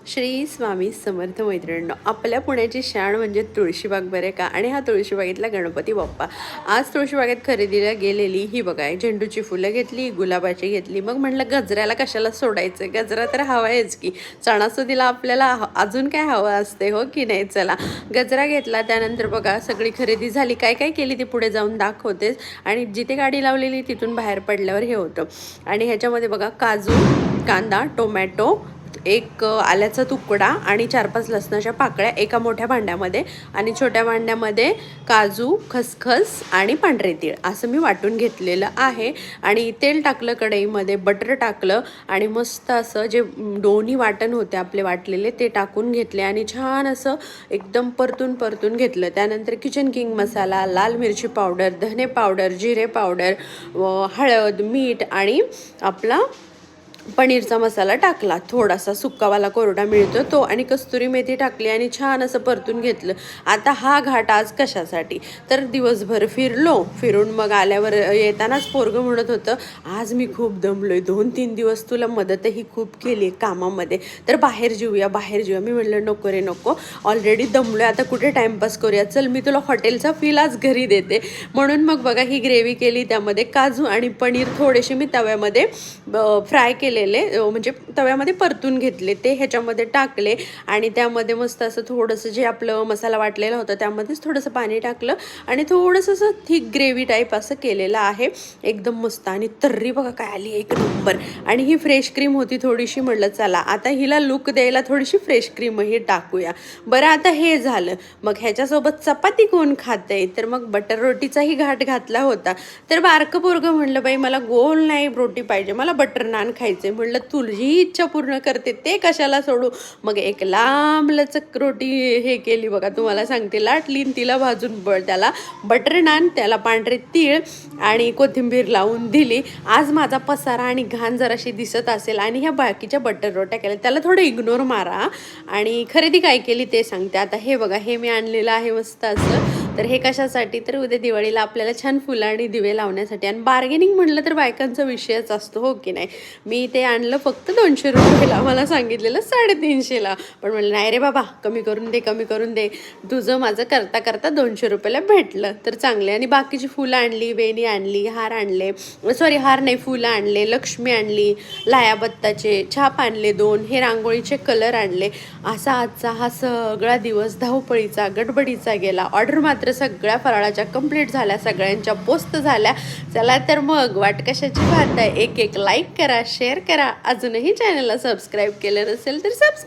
श्री स्वामी समर्थ मैत्रिणींनो, आपल्या पुण्याची शान म्हणजे तुळशीबाग बरे का. आणि हा तुळशीबागेतला गणपती बाप्पा. आज तुळशीबागेत खरेदीला गेलेली ही बघा, झेंडूची फुलं घेतली, गुलाबाची घेतली. मग म्हटलं गजऱ्याला कशाला सोडायचं, गजरा तर हवा आहेच की. सणासुदीला आपल्याला अजून काय हवं असते हो की नाही. चला गजरा घेतला. त्यानंतर बघा सगळी खरेदी झाली. काय काय केली ती पुढे जाऊन दाखवतेच. आणि जिथे गाडी लावलेली तिथून बाहेर पडल्यावर हे होतं. आणि ह्याच्यामध्ये बघा काजू, कांदा, टोमॅटो, एक आल्याचा तुकडा आणि 4-5 लसणाच्या पाकळ्या एका मोठ्या भांड्यामध्ये, आणि छोट्या भांड्यामध्ये काजू, खसखस आणि पांढरे तीळ असं मी वाटून घेतलेलं आहे. आणि तेल टाकलं कढईमध्ये, बटर टाकलं आणि मस्त असं जे दोन्ही वाटण होते आपले वाटलेले ते टाकून घेतले आणि छान असं एकदम परतून घेतलं. त्यानंतर किचन किंग मसाला, लाल मिरची पावडर, धने पावडर, जिरे पावडर, हळद, मीठ आणि आपला पनीरचा मसाला टाकला, थोडासा सुक्कावाला कोरडा मिळतो तो, आणि कस्तुरी मेथी टाकली आणि छान असं परतून घेतलं. आता हा घाट आज कशासाठी, तर दिवसभर फिरून मग आल्यावर येतानाच पोरगं म्हणत होतं आज मी खूप दमलोय, 2-3 दिवस तुला मदतही खूप केली कामामध्ये, तर बाहेर जेऊया. मी म्हणलं नको रे नको, ऑलरेडी दमलोय, आता कुठे टाइमपास करूया, चल मी तुला हॉटेलचा फील आज घरी देते. म्हणून मग बघा ही ग्रेव्ही केली. त्यामध्ये काजू आणि पनीर थोडेसे मी तव्यामध्ये फ्राय केले, म्हणजे तव्यामध्ये परतून घेतले, ते ह्याच्यामध्ये टाकले. आणि त्यामध्ये मस्त असं थोडंसं जे आपलं मसाला वाटलेला होता त्यामध्येच थोडंसं पाणी टाकलं आणि थोडंसं असं थिक ग्रेव्ही टाईप असं केलेलं आहे. एकदम मस्त. आणि तर्री बघा काय आली, एक नंबर. आणि ही फ्रेश क्रीम होती थोडीशी, म्हटलं चला आता हिला लुक द्यायला थोडीशी फ्रेश क्रीम ही टाकूया. बरं आता हे झालं. मग ह्याच्यासोबत चपाती कोण खाते, तर मग बटर रोटीचाही घाट घातला होता. तर बारकं पोरगं म्हणलं बाई मला गोल नाही रोटी पाहिजे, मला बटर नान खायचं. म्हणलं तुझी इच्छा पूर्ण करते, ते कशाला सोडू. मग एक लांब लचक रोटी हे केली बघा, तुम्हाला सांगते, लाटली, तिला भाजून त्याला बटर नान, त्याला पांढरे तीळ आणि कोथिंबीर लावून दिली. आज माझा पसारा आणि घाण जराशी दिसत असेल आणि ह्या बाकीच्या बटर रोट्या केल्या, त्याला थोडं इग्नोर मारा. आणि खरेदी काय केली ते सांगते. आता हे बघा, हे मी आणलेलं आहे मस्त असं. तर हे कशासाठी, तर उद्या दिवाळीला आपल्याला छान फुलं आणि दिवे लावण्यासाठी. आणि बार्गेनिंग म्हणलं तर बायकांचा विषयच असतो हो की नाही. मी ते आणलं फक्त 200 रुपयाला, मला सांगितलेलं 350ला, पण म्हणलं नाही रे बाबा, कमी करून दे, तुझं माझं करता करता 200 रुपयाला भेटलं तर चांगले. आणि बाकीची फुलं आणली, वेणी आणली, हार आणले, हार नाही फुलं आणले, लक्ष्मी आणली, लायाबत्ताचे छाप आणले 2, हे रांगोळीचे कलर आणले. असा आजचा हा सगळा दिवस धावपळीचा गडबडीचा गेला. ऑर्डर मात्र सगळ्या फराळाच्या कंप्लीट झाल्या, सगळ्यांच्या पोस्ट झाल्या. चला तर मग वाट कशाची पाहताय, एक लाईक करा, शेअर करा. अजूनही चॅनलला सबस्क्राईब केलं नसेल तर सबस्क्राईब